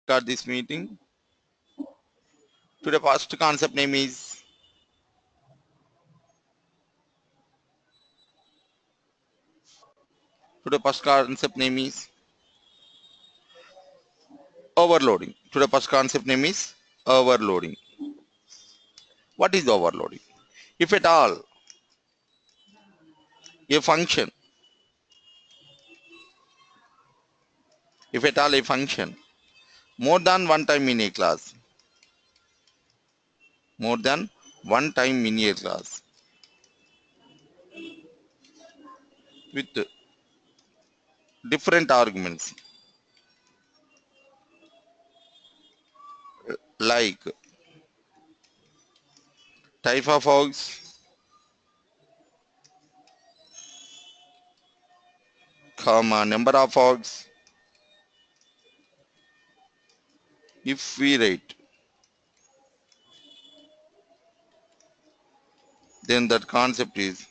start this meeting. Today first concept name is overloading. Today first concept name is overloading. What is overloading? If at all a function, if at all a function more than one time in a class, more than one time in a class with different arguments like type of hogs, comma number of hogs. If we write, then that concept is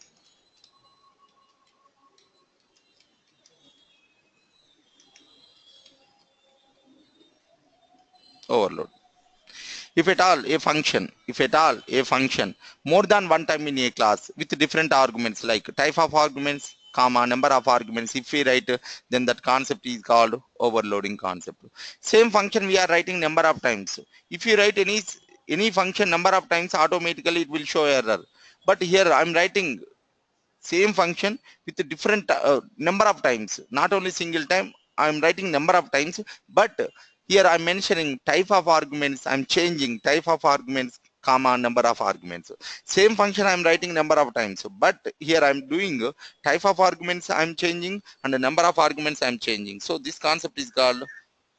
overload. If at all a function more than one time in a class with different arguments like type of arguments, comma number of arguments, if we write, then that concept is called overloading concept. Same function we are writing number of times. If you write any function number of times, automatically it will show error. But here I'm writing same function with a different number of times, not only single time. I'm writing number of times, but here I'm mentioning type of arguments. I'm changing type of arguments, comma number of arguments. Same function I'm writing number of times, but here I'm doing type of arguments I'm changing and the number of arguments I'm changing. So this concept is called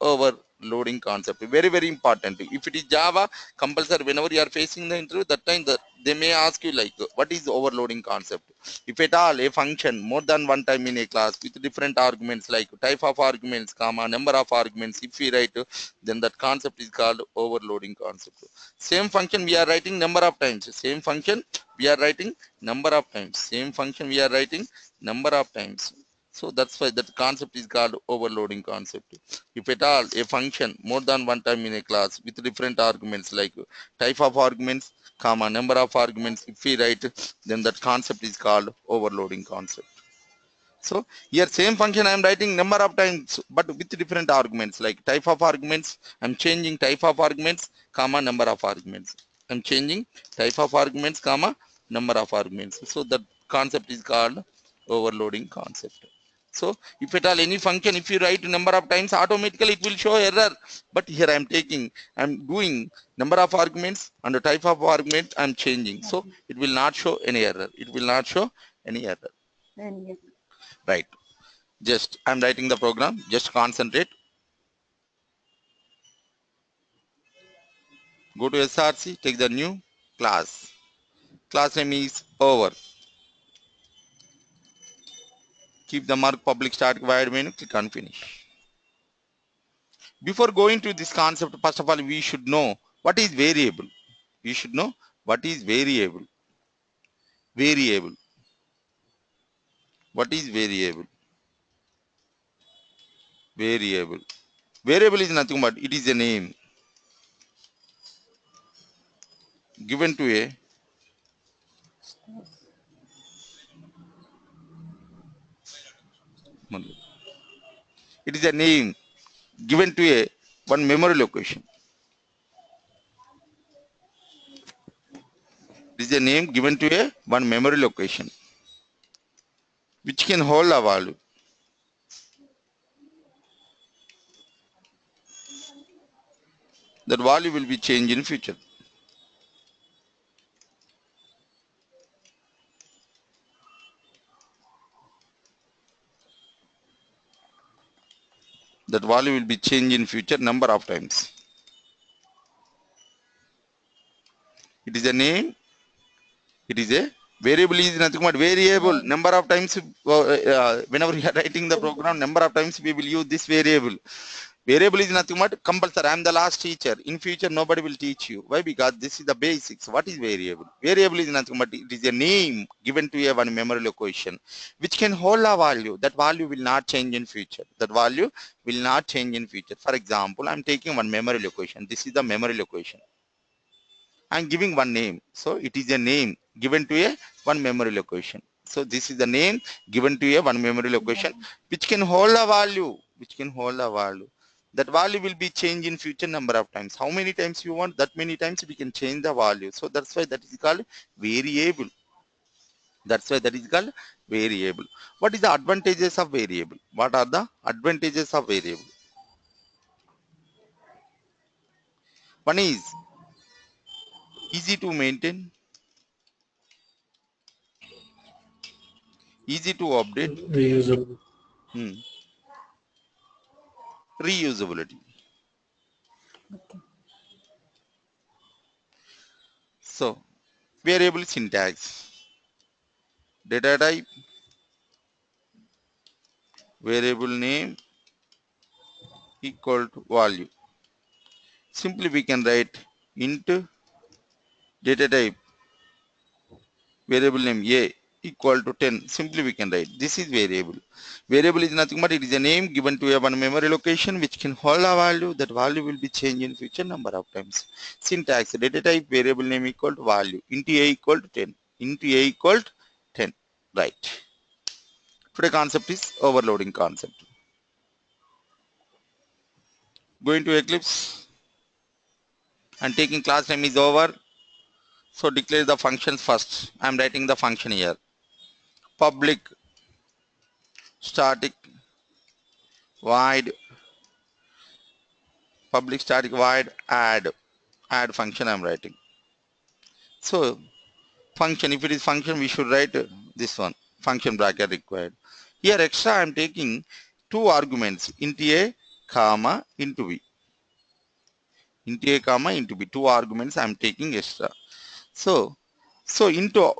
overloading concept. Very, very important. If it is Java, compulsory, whenever you are facing the interview, that time they may ask you like, what is overloading concept? If at all a function more than one time in a class with different arguments like type of arguments, comma number of arguments, if we write, then that concept is called overloading concept. Same function we are writing number of times. Same function we are writing number of times. Same function we are writing number of times. So that's why that concept is called overloading concept. If at all a function more than one time in a class with different arguments like type of arguments, comma number of arguments, if we write, then that concept is called overloading concept. So here same function I am writing number of times but with different arguments like type of arguments. I'm changing type of arguments, comma number of arguments. I'm changing type of arguments, comma number of arguments. So that concept is called overloading concept. So if at all any function, if you write number of times, automatically it will show error. But here I'm doing number of arguments and the type of argument I'm changing. So it will not show any error. It will not show any error. Right. Just I'm writing the program. Just concentrate. Go to SRC. Take the new class. Class name is over. Keep the mark public static void menu. Click on finish. Before going to this concept, first of all, we should know what is variable. We should know what is variable. Variable. What is variable? Variable. Variable is nothing but it is a name given to a it is a name given to a one memory location. It is a name given to a one memory location which can hold a value. That value will be changed in future. That value will be changed in future number of times. It is a name. It is a variable is nothing but variable. Number of times whenever we are writing the program, number of times we will use this variable. Variable is nothing but compulsory. I am the last teacher. In future, nobody will teach you. Why? Because this is the basics. What is variable? Variable is nothing but it is a name given to a one memory location, which can hold a value. That value will not change in future. That value will not change in future. For example, I am taking one memory location. This is the memory location. I am giving one name. So it is a name given to a one memory location. So this is the name given to a one memory location, which can hold a value, which can hold a value. That value will be changed in future number of times. How many times you want, that many times we can change the value. So that's why that is called variable. That's why that is called variable. What is the advantages of variable? What are the advantages of variable? One is easy to maintain, easy to update, Reusable. hmm, reusability. Okay. So variable syntax, data type, variable name equal to value. Simply we can write int data type variable name a equal to 10. Simply we can write this is variable. Variable is nothing but it is a name given to a one memory location which can hold a value. That value will be changed in future number of times. Syntax, data type variable name equal to value, int a equal to 10, int a equal to 10. Right. Today concept is overloading concept. Going to Eclipse and taking class name is over. So declare the functions first. I am writing the function here. Public static void, public static void add function I am writing. So function, if it is function we should write this one, function bracket required. Here extra I am taking two arguments, int a comma into b. Int a comma into b, two arguments I am taking extra. So into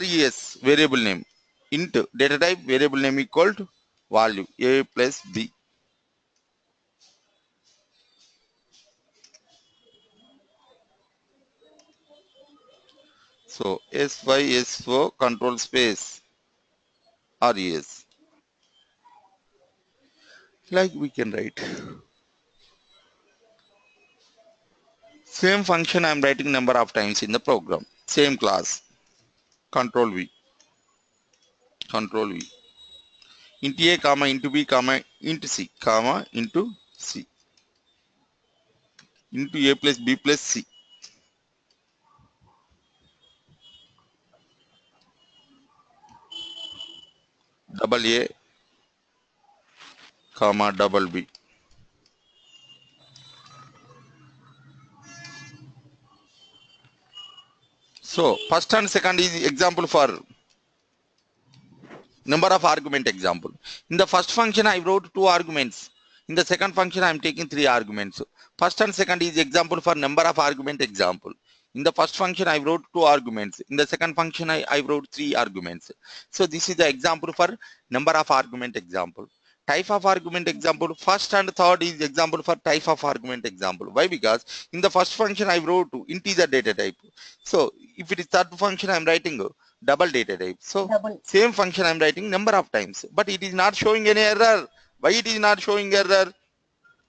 res variable name, int data type variable name equal to value a plus b. So SYSO control space res. Like we can write. Same function I am writing number of times in the program. Same class. Control V. Control V. Int A comma into B comma into C comma into C. Into A plus B plus C. Double A comma double B. So first and second is example for number of argument example. In the first function I wrote two arguments. In the second function I am taking three arguments. First and second is example for number of argument example. In the first function I wrote two arguments. In the second function I wrote three arguments. So this is the example for number of argument example. Type of argument example, first and third is example for type of argument example. Why? Because in the first function I wrote integer data type. So if it is third function I am writing double data type. So Double. same function I am writing number of times, but it is not showing any error. Why it is not showing error?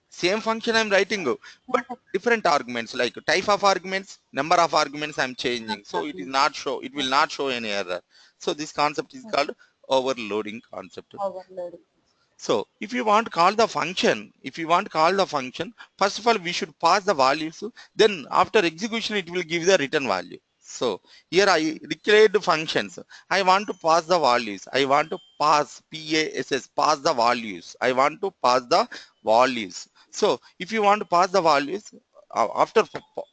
Same function I am writing, but different arguments like type of arguments, number of arguments I am changing. So it is not show. It will not show any error. So this concept is called overloading concept. Overloading. So if you want to call the function, first of all, we should pass the values. Then after execution, it will give the return value. So here I declared functions. I want to pass the values. I want to pass pass the values. I want to pass the values. So if you want to pass the values, after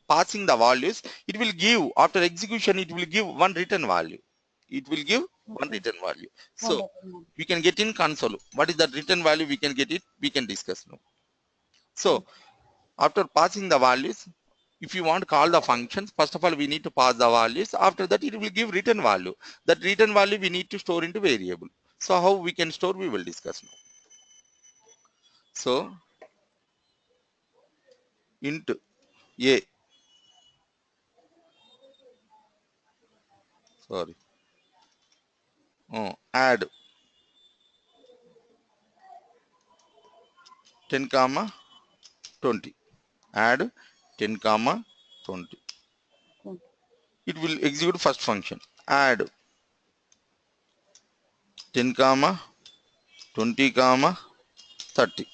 passing the values, it will give, after execution, it will give one return value. It will give one Okay. return value. One So return. we can get in console. What is the return value? We can get it. We can discuss now. So Okay. after passing the values, if you want to call the functions, first of all, we need to pass the values. After that, it will give return value. That return value we need to store into variable. So how we can store, we will discuss now. So int a, sorry, add 10 comma 20, add 10 comma 20. Okay. It will execute first function, add 10 comma 20 comma 30,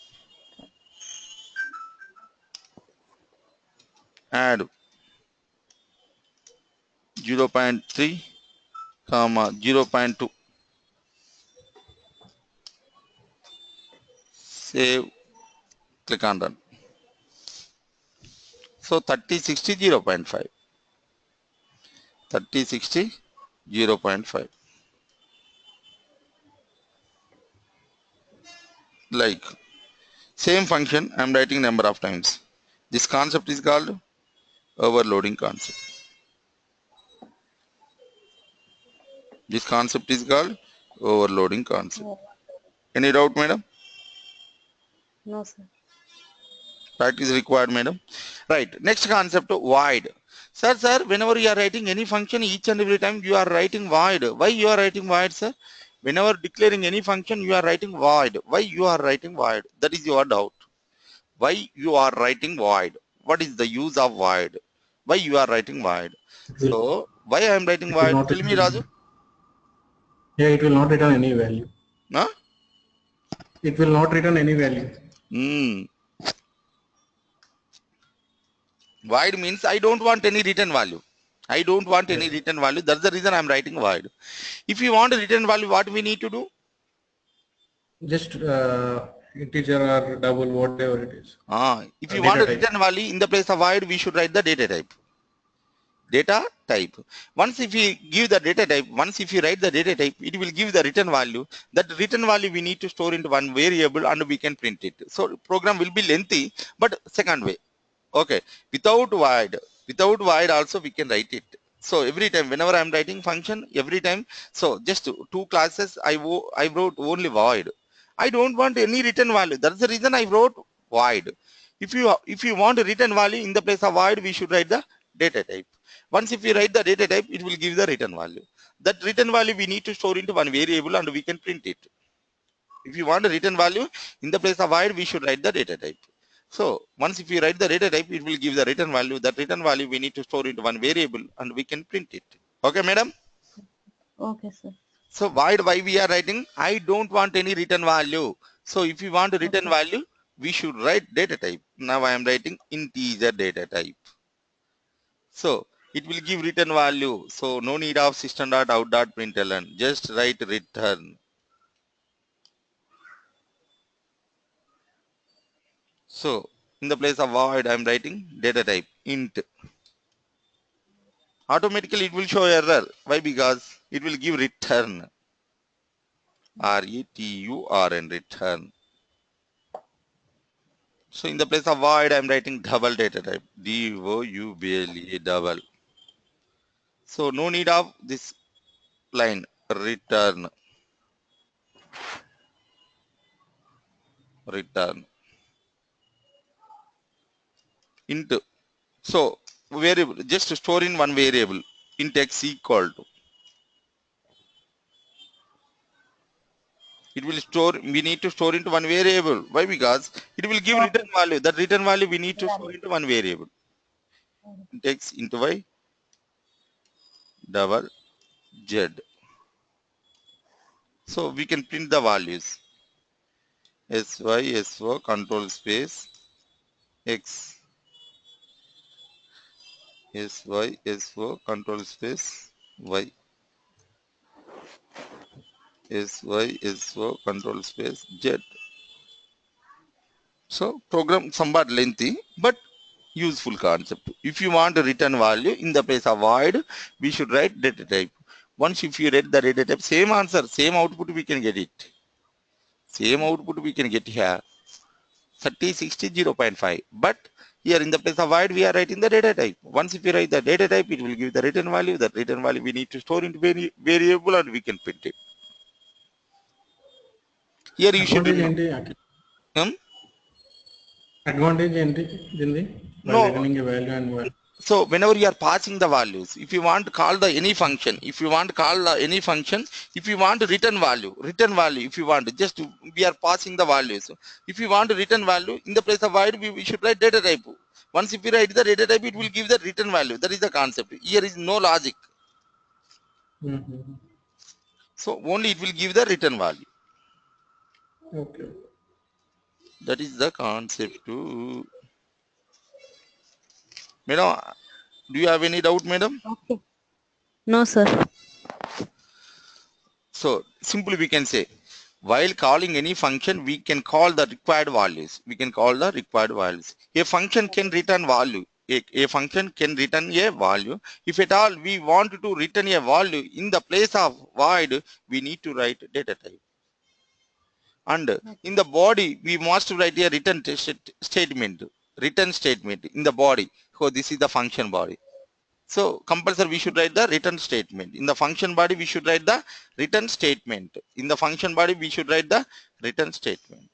add 0.3 comma 0.2, save, click on run. So 30 60 0.5, 30 60 0.5. Like same function I'm writing number of times. This concept is called overloading concept. This concept is called overloading concept. Oh, Any doubt, madam? no, sir. Practice required, madam. Right. Next concept, void. Sir, whenever you are writing any function, each and every time you are writing void. Why you are writing void, sir? Whenever declaring any function, you are writing void. Why you are writing void? That is your doubt. Why you are writing void? What is the use of void? Why you are writing void? It will So why I am writing it will void? not Tell me, return. Raju. Yeah, it will not return any value. Huh? It will not return any value. Hmm. Void means I don't want any return value. I don't want any Yes. return value. That's the reason I'm writing void. If you want a return value, what we need to do? Just integer or double, whatever it is. If you want Data a type. return value in the place of void, we should write the data type. Data type. Once if we give the data type, once if you write the data type, it will give the return value. That return value we need to store into one variable and we can print it. So program will be lengthy, but second way. Okay, without void also we can write it. So every time whenever I'm writing function, every time, so just two classes I wrote only void. I don't want any return value. That's the reason I wrote void. If you want a return value in the place of void, we should write the data type. Once if we write the data type, it will give the return value. That return value we need to store into one variable and we can print it. If you want a return value in the place of void, we should write the data type. So once if we write the data type, it will give the return value. That return value we need to store into one variable and we can print it. Okay, madam? Okay, sir. So void, why we are writing? I don't want any return value. So if you want a return Okay. value, we should write data type. Now I am writing integer data type. So it will give return value. So no need of system.out.println. Just write return. So in the place of void, I am writing data type int. Automatically it will show error. Why? Because it will give return. RETURN, return. So in the place of void, I am writing double data type. DOUBLE, double. So no need of this line. Return. Return. Int. So variable, just store in one variable. Int x equal to. It will store, we need to store into one variable. Why? Because it will give Okay. return value. That return value we need to Got store it. into one variable. Int x into y double z. So we can print the values. SO control space X, SO control space Y, SO control space Z. So program somewhat lengthy, but useful concept. If you want a return value in the place of void, we should write data type. Once if you read the data type, same answer, same output we can get it. Same output we can get here. 30 60 0.5, but here in the place of void we are writing the data type. Once if you write the data type, it will give the return value. That return value we need to store into variable and we can print it. Here you should Advantage remember. ఏంటి? Hmm? Advantage ఏంటి దీనిది? by No. returning a value and value. So whenever you are passing the values, if you want to call the any function, if you want to call the any function, if you want to return value, if you want just to, we are passing the values. If you want to return value, in the place of void, we should write data type. Once if you write the data type, it will give the return value. That is the concept. Here is no logic. Mm-hmm. So only it will give the return value. Okay. That is the concept too. Madam, do you have any doubt, madam? Okay. No, sir. So simply we can say, while calling any function, we can call the required values. We can call the required values. A function can return value. A function can return a value. If at all we want to return a value, in the place of void, we need to write data type. And in the body, we must write a return statement. Return statement in the body. So this is the function body. So compulsory we should write the return statement. In the function body we should write the return statement. In the function body we should write the return statement.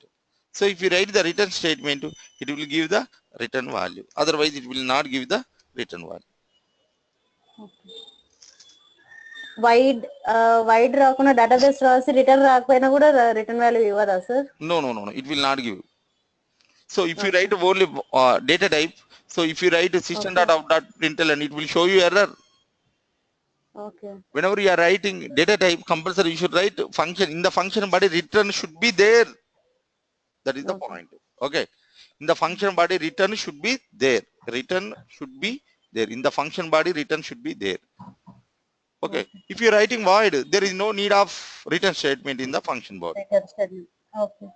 So if you write the return statement, it will give the return value. Otherwise it will not give the return value. Void రాకుండా database రాసి return రాకపోయినా కూడా return value ఇవ్వదా sir? No, it will not give. So if you write only data type, so if you write system.out.println, it will show you error. Okay. Whenever you are writing data type, compulsory you should write function. In the function body, return should be there. That is the point. Okay. In the function body, return should be there. Return should be there. In the function body, return should be there. Okay. If you're writing void, there is no need of return statement in the function body. Return statement. Okay.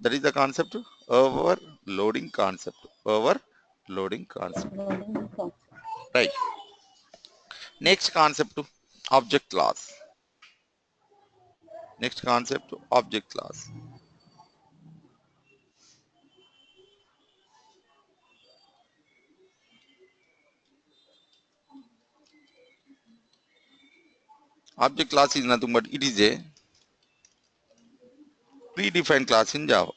That is the concept. Overloading concept. Overloading concept. Right. Next concept, object class. Next concept, object class. Object class is nothing but it is a predefined class in Java.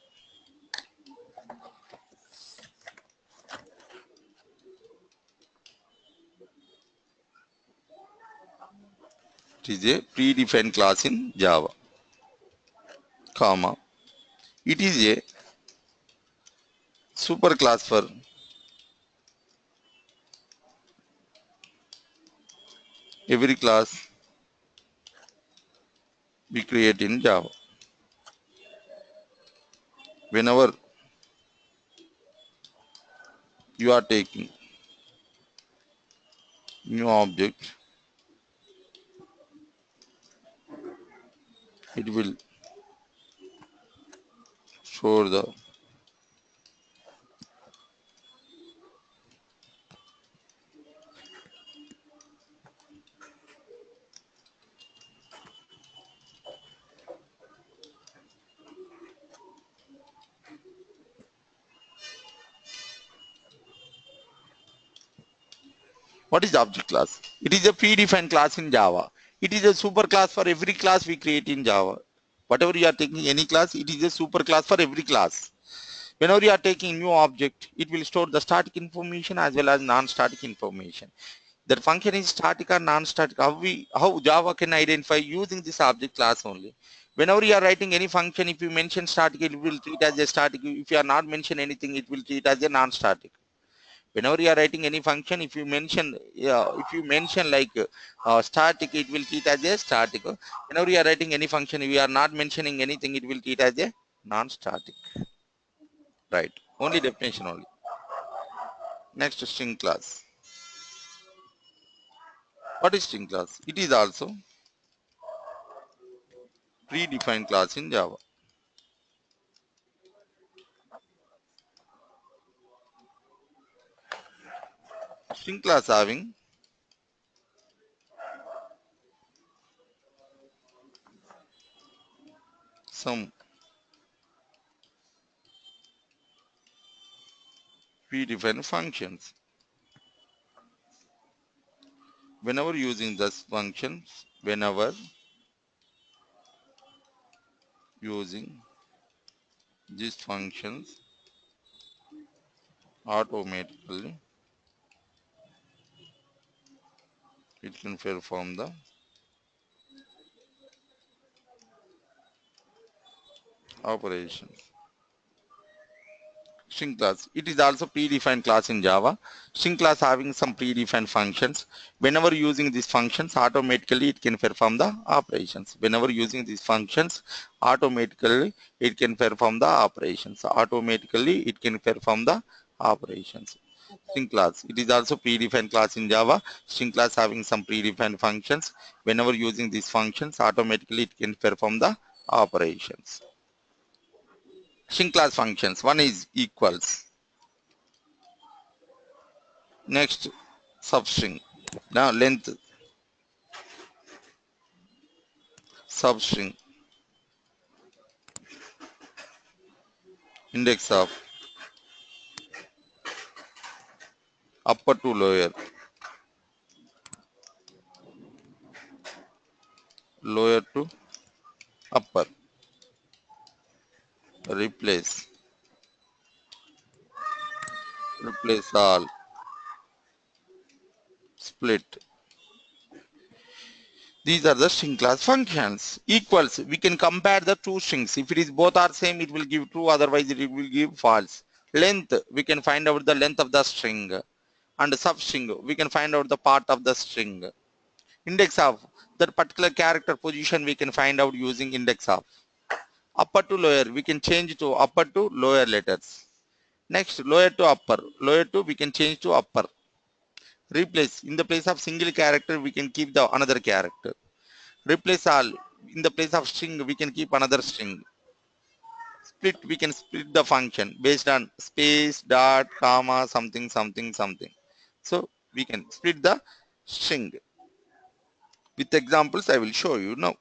It is a predefined class in Java, comma. It is a super class for every class we create in Java. Whenever you are taking new object, it will show the what is object class? It is a predefined class in Java. It is a super class for every class we create in Java. Whatever you are taking any class, it is a super class for every class. Whenever you are taking new object, it will store the static information as well as non-static information. That function is static or non-static. How Java can identify using this object class only. Whenever you are writing any function, if you mention static, it will treat as a static. If you are not mention anything, it will treat as a non-static. Whenever you are writing any function, if you mention like static, it will treat as a static. Whenever you are writing any function, if you are not mentioning anything, it will treat as a non-static. Right. Only definition only. Next, string class. What is string class? It is also predefined class in Java. String class having some predefined functions. Whenever using this functions, whenever using these functions, automatically it can perform the operation. String class. It is also predefined class in Java. String class having some predefined functions. Whenever using these functions, automatically it can perform the operations. Whenever using these functions, automatically it can perform the operations. Automatically it can perform the operations. String class. It is also predefined class in Java. String class having some predefined functions. Whenever using these functions, automatically it can perform the operations. String class functions. One is equals. Next, substring. Now length, substring, index of upper to lower, lower to upper, replace, replace all, split. These are the string class functions. Equals, we can compare the two strings. If it is both are same, it will give true, otherwise it will give false. Length, we can find out the length of the string. And substring, we can find out the part of the string. Index of, that particular character position we can find out using index of. Upper to lower, we can change to upper to lower letters. Next, lower to upper. Lower to, we can change to upper. Replace, in the place of single character, we can keep the another character. Replace all, in the place of string, we can keep another string. Split, we can split the function based on space, dot, comma, something, something, something. So we can split the string. With examples, I will show you now.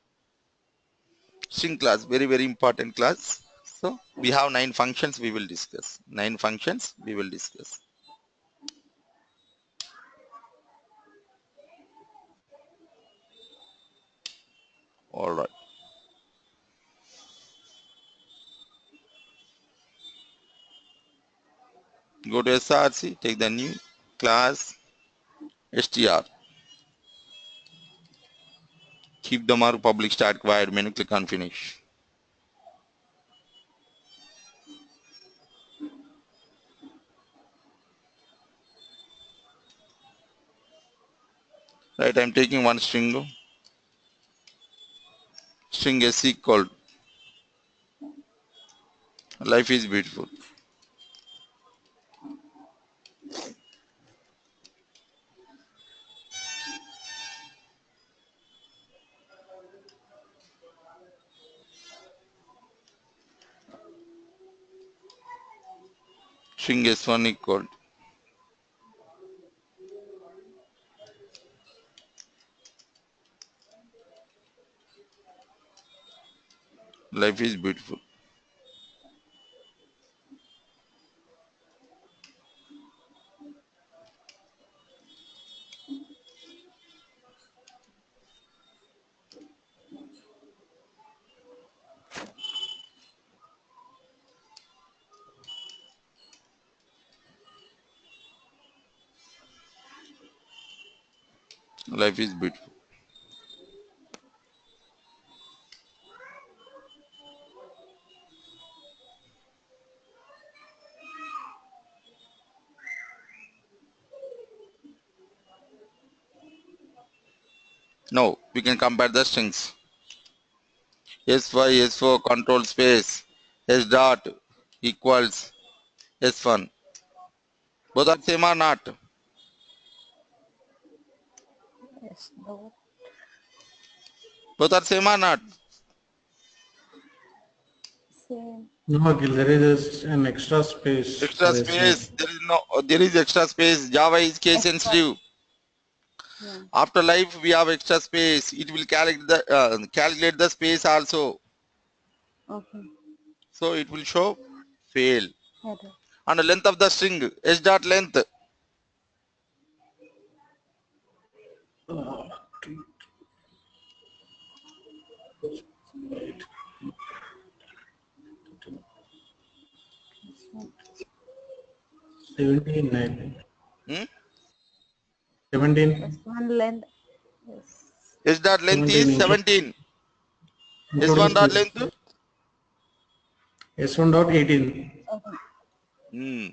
String class, very, very important class. So we have 9 functions we will discuss. 9 functions we will discuss. All right. Go to SRC, take the new class str. Keep the mark public static void menu, click on finish. Right, I'm taking one string. String is equal. Life is beautiful. String S1 equal. Life is beautiful. Life is beautiful. Now we can compare the strings. S5, S4, control space, S dot equals S1. Both are same or not? Yes, no. Both are same or not? Same. No, Akhil, there is an extra space Extra for space. S1. There is no. There is extra space. Java is case Extra. sensitive. Yeah. After life, we have extra space. It will calculate the space also. Okay. So it will show fail. Error. And the length of the string, S dot length. Okay. Right. 17, I think. Hmm? 17. S1 length. Yes. S dot length 17 is 17. including S1 dot space. length? S1 dot 18. Okay. Hmm.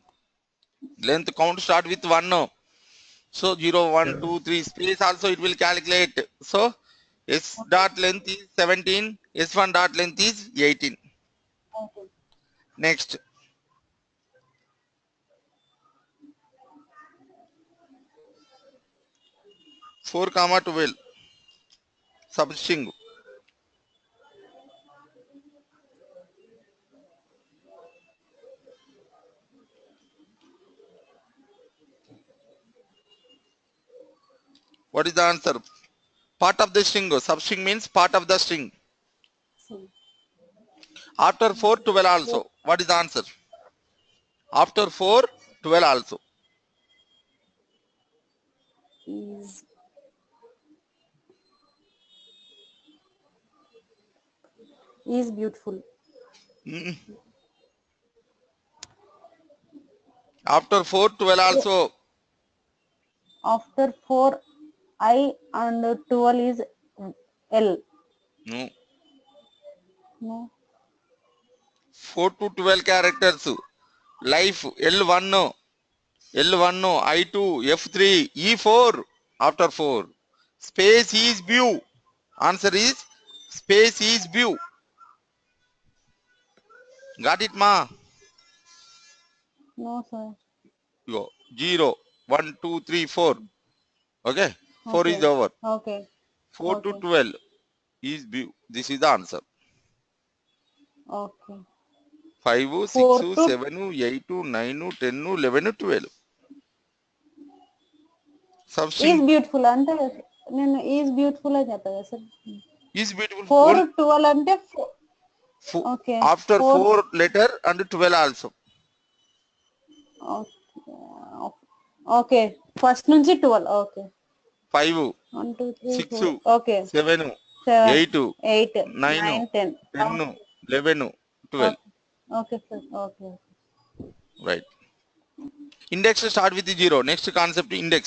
Length count start with 1 now. So 0, 1, Yeah. 2, 3 space also it will calculate. So S dot length is 17. S1 dot length is 18. Okay. Next. 4 comma 12. Substring. What is the answer? Part of the string. Substring means part of the string. So After 4, 12 4 also. What is the answer? After 4, 12 also. is beautiful. Mm. After 4, 12 also. After 4 I and 12 is L. No. No. 4 to 12 characters. Life L1, L1, I2, F3, E4. After 4. Space is view. Answer is space is view. Got it, ma? No, sir. Go. 0, 1, 2, 3, 4. Okay. 4 is Okay. over. Okay. 4 to Okay. 12 is view. This is the answer. Okay. 5, 6, 4 to 7, 8, 9, 10, 11, 12. is Substring beautiful అంటే నేను is beautiful అని చెప్పా కదా sir. is beautiful. 4 12 అంటే okay After 4 4 letter and 12 also. Okay first నుంచి 12 okay 5, 1 2 3 6, 4 okay 7, 7 8, 8 9, 9 10 10, 11, 12. Okay okay sir okay Right. Index start with 0. Next concept index.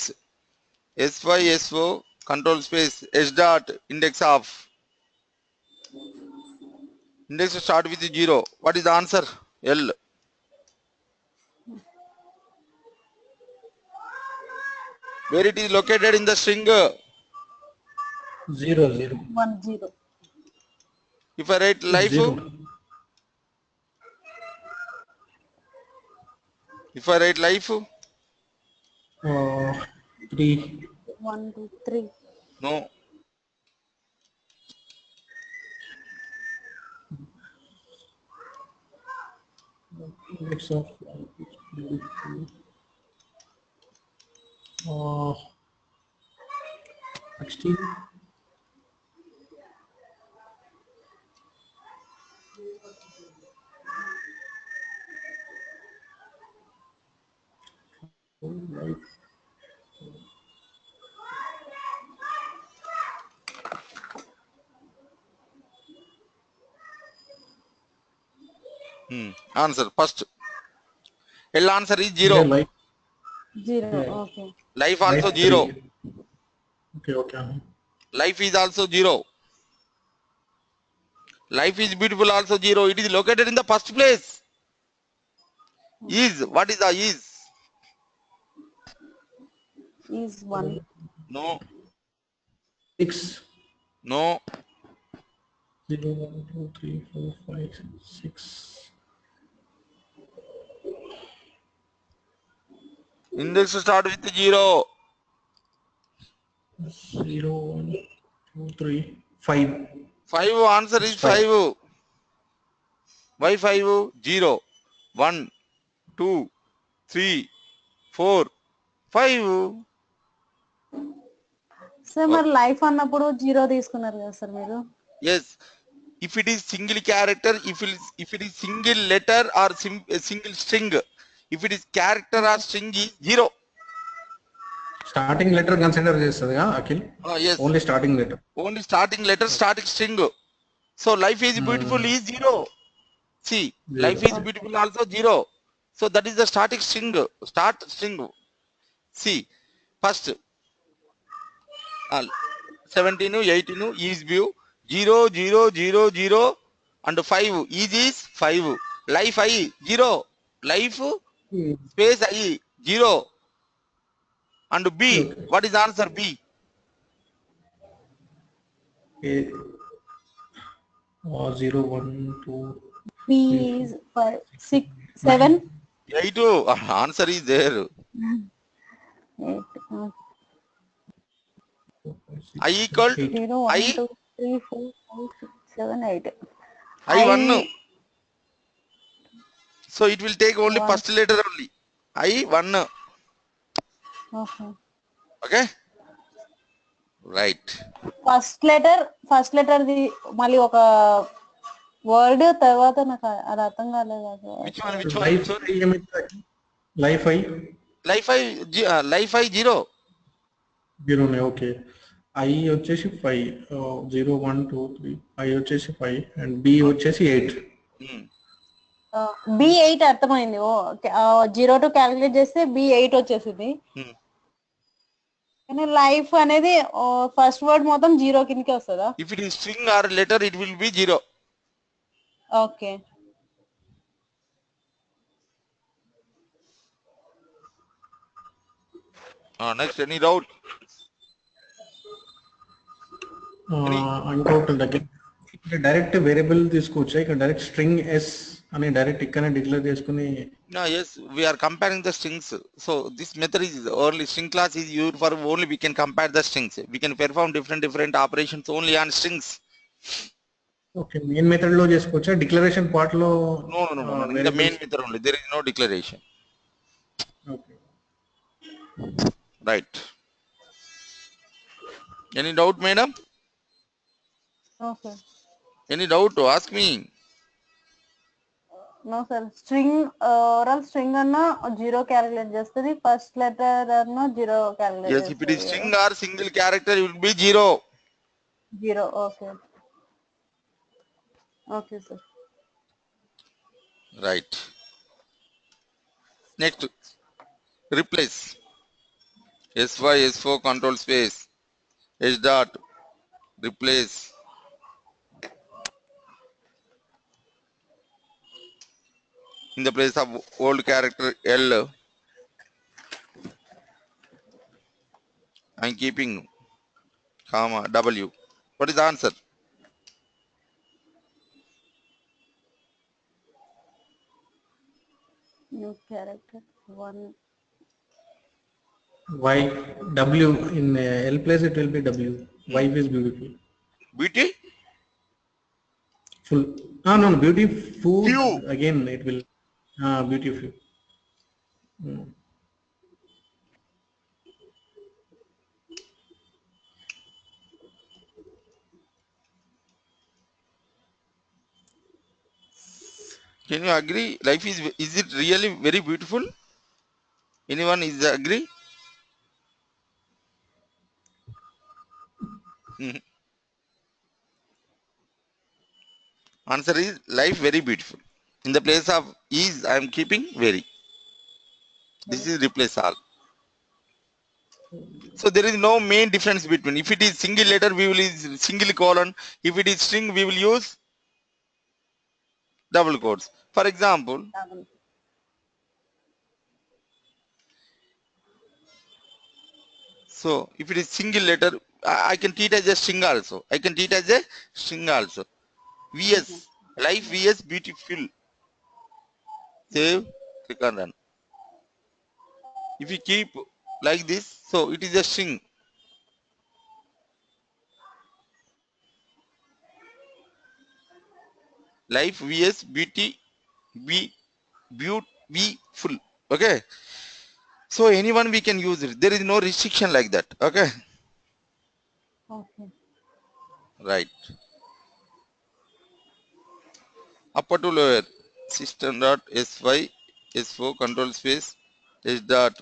SY, SO, control space, S dot, index of. Index start with 0. What is the answer? L. Where it is located in the string? 0, 0. 1 0 If I write It's life, 0. if I write life, 3. 1 2 3 no. Index of 16. Right. Answer first. L answer is Yeah, 0. like 0 yeah. Okay Life also Life 0. 3. Okay, okay. Life is also 0. Life is beautiful also 0. It is located in the first place. Is. What is the is? Is 1 No. 6. No. 0, 1, 2, 3, 4, 5, 6. Index start with 0. 0, 1, 2, 3, 5. 5 answer It's is 5. 5. Why 5? 0. 1, 2, 3, 4, 5. Sir Oh, మరి life అన్నప్పుడు 0 తీసుకున్నారు కదా sir మీరు. yes. If it is single character, if it is single letter or a single string, if it is character or string is 0. Starting letter consider చేస్తుందిగా Akhil. Yes. Only starting letter. Only starting letter, starting string. So life is beautiful is 0. See, life is 0. beautiful also 0. So that is the static string. Start string. See, first 17, 18 is view 0, 0, 0, 0 and 5 is 5. Life I 0. Life space I 0 and B. Okay. What is the answer B? A, 0, 1, 2, 3, B 4, is 5, 6, 6, 9. 7, 8. Answer is there. 8. Four, five, I six, seven, equal 8. 0, 1, I 2, 3, 4, 5, 6, 7, 8. I 1. I So it will take only 1. first letter only. I 1. Okay. Okay. Right. First letter the మళ్ళీ ఒక word తర్వాత నాకు అది అర్థం కాలేదు Which one? Which అసలు. one? Which Life one? I life I Life I 0. 0 okay. I వచ్చేసి 5, 0, 1, 2, 3. I వచ్చేసి 5 అండ్ B వచ్చేసి 8. B8 అర్థమైంది. ఓ 0 క్యాలిక్యులేట్ చేస్తే B8 వచ్చేసింది. కానీ లైఫ్ అనేది ఫస్ట్ వర్డ్ మొత్తం 0 కిందకి వస్తుందా? If it is string or letter, it will be 0. Okay. Next, any doubt? Any? ఇంకొకటి దగ్గర ఇక్కడ డైరెక్ట్ వేరియబుల్ తీసుకోవచ్చా? ఇక్కడ డైరెక్ట్ స్ట్రింగ్ ఎస్ అని డైరెక్ట్ ఇక్కడనే డిక్లేర్ చేసుకుని. No, yes, we are comparing the strings. So this method is only string class is used for only we can compare the strings. We can perform different operations only on strings. Okay, main method లో చేసుకోవచ్చా? Declaration part లో No. In the main method only. There is no declaration. Okay. Right. Any doubt, madam? Okay. Any doubt? Ask me. No sir. String overall string అన్న 0 calculate చేస్తుంది. First letter అన్న 0 calculate Yes, if it is చేస్తుంది. string or single character, it will be 0. 0. Okay. Okay sir. Right. Next, replace. S5, S4 control space. H dot. Replace. In the place of old character L, I am keeping comma W. What is the answer? New character 1. Y W in L place it will be W. Wife is beautiful. Beauty? Full. No, beautiful. Few. Again it will beautiful. Can you agree? Life is it really very beautiful? Anyone is agree? Mhm. Answer is life very beautiful. In the place of is, I am keeping very. This is replace all. So there is no main difference between. If it is single letter, we will use single colon. If it is string, we will use double quotes. For example, so if it is single letter, I can treat as a string also. I can treat as a string also. VS, life VS beautiful. Save, click on run. If you keep like this, so it is a string. Life VS beauty be beautiful. Okay. So anyone we can use it. There is no restriction like that. Okay. Okay. Right. Upper to lower. System dot S5 S4 control space H dot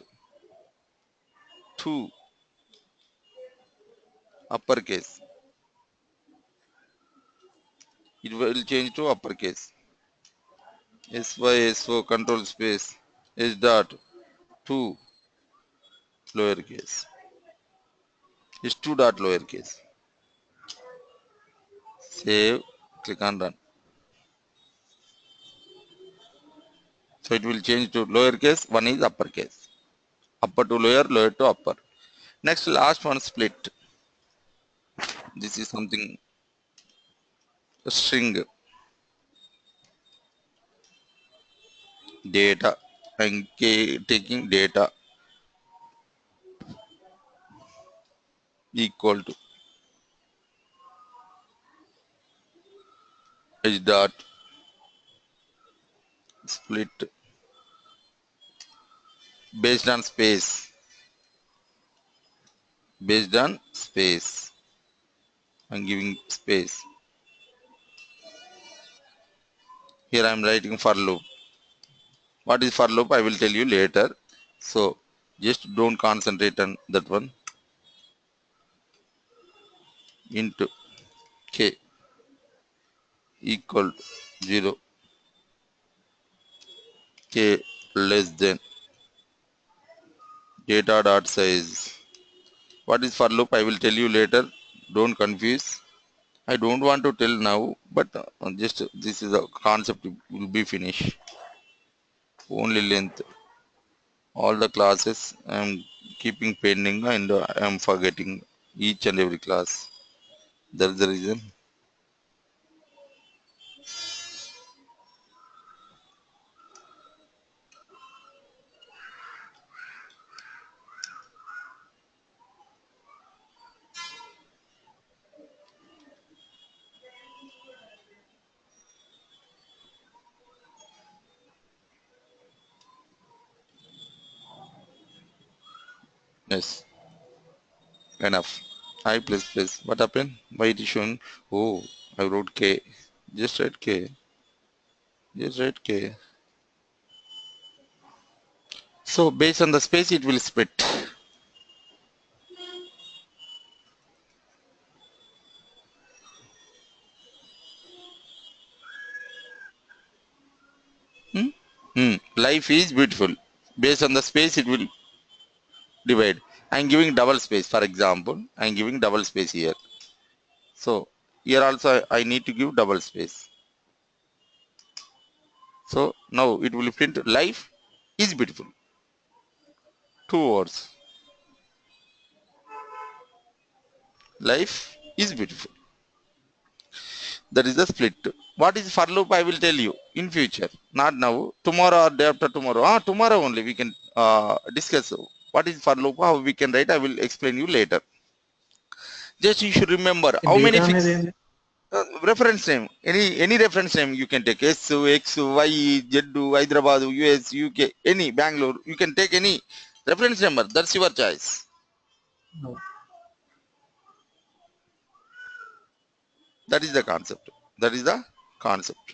2 uppercase. It will change to uppercase. S5 S4 control space H dot 2 lowercase. H2 dot lowercase. Save, click on run. So it will change to lowercase, one is uppercase. Upper to lower, lower to upper. Next, last one, split. This is something, a string, data. I'm taking data equal to H dot split based on space. Based on space. I'm giving space. Here I'm writing for loop. What is for loop? I will tell you later. So just don't concentrate on that one. Into k equal to 0, k less than data dot size. What is for loop? I will tell you later. Don't confuse. I don't want to tell now, but just this is a concept will be finished. Only length. All the classes I am keeping pending and I am forgetting each and every class. That's the reason. Yes, enough. I plus. What happened? Why it is shown? Oh, I wrote K. Just write K. Just write K. So based on the space, it will split. Hmm? Life is beautiful. Based on the space, it will divide. I'm giving double space. For example, I'm giving double space here. So here also I need to give double space. So now it will print life is beautiful. 2 words. Life is beautiful. That is the split. What is for loop? I will tell you in future. Not now. Tomorrow or day after tomorrow. Tomorrow only we can discuss what is for loop. How we can write. I will explain you later. Just you should remember how data many అనేది fix ఏంది? reference name. Any reference name you can take. S, X, Y, Z, Hyderabad, US, UK, any Bangalore. You can take any reference number. That's your choice. No. That is the concept. That is the concept.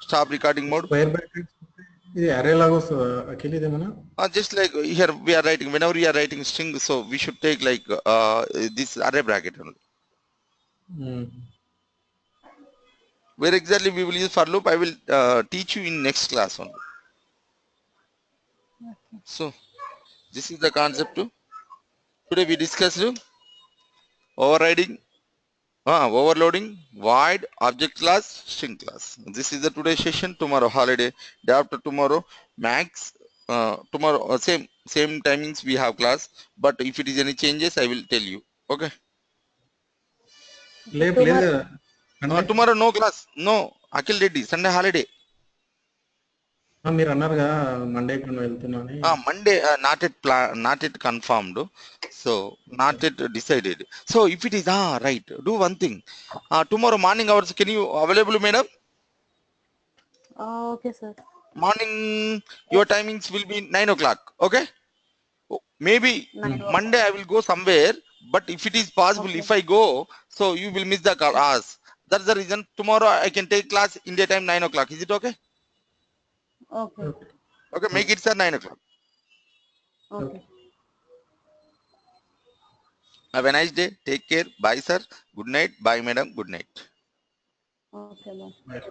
Stop recording mode. Square brackets ఇది అరే లాగా వస్తుందా అఖిల్ ఇదేమన్నా? Just like here we are writing, whenever we are writing string, so we should take like this array bracket only. Where exactly we will use for loop, I will teach you in next class only. So this is the concept. Today we discussed overriding, overloading, void, object class, string class. This is the today's session. Tomorrow holiday, day after tomorrow max. Tomorrow same timings we have class, but if it is any changes, I will tell you. Okay. లేదు లేదు కదా అంటే Tomorrow no class. No. Akhil Reddy, Sunday holiday. మీరు అన్నారుగా Monday కొన్ని వెళ్తున్నా అని. Monday not yet confirmed. So not yet decided. So if it is right, do one thing. Tomorrow morning hours, can you available, madam? Okay sir. Morning your timings will be 9 o'clock. Okay. Maybe 9 Monday I will go somewhere, but if it is possible, Okay. if I go, so you will miss the class. That's the reason. Tomorrow I can take class India time 9 o'clock. Is it okay? Okay. Okay, make it sir 9 o'clock. Okay. Have a nice day. Take care. Bye, sir. Good night. Bye, madam. Good night. Okay bye. Bye.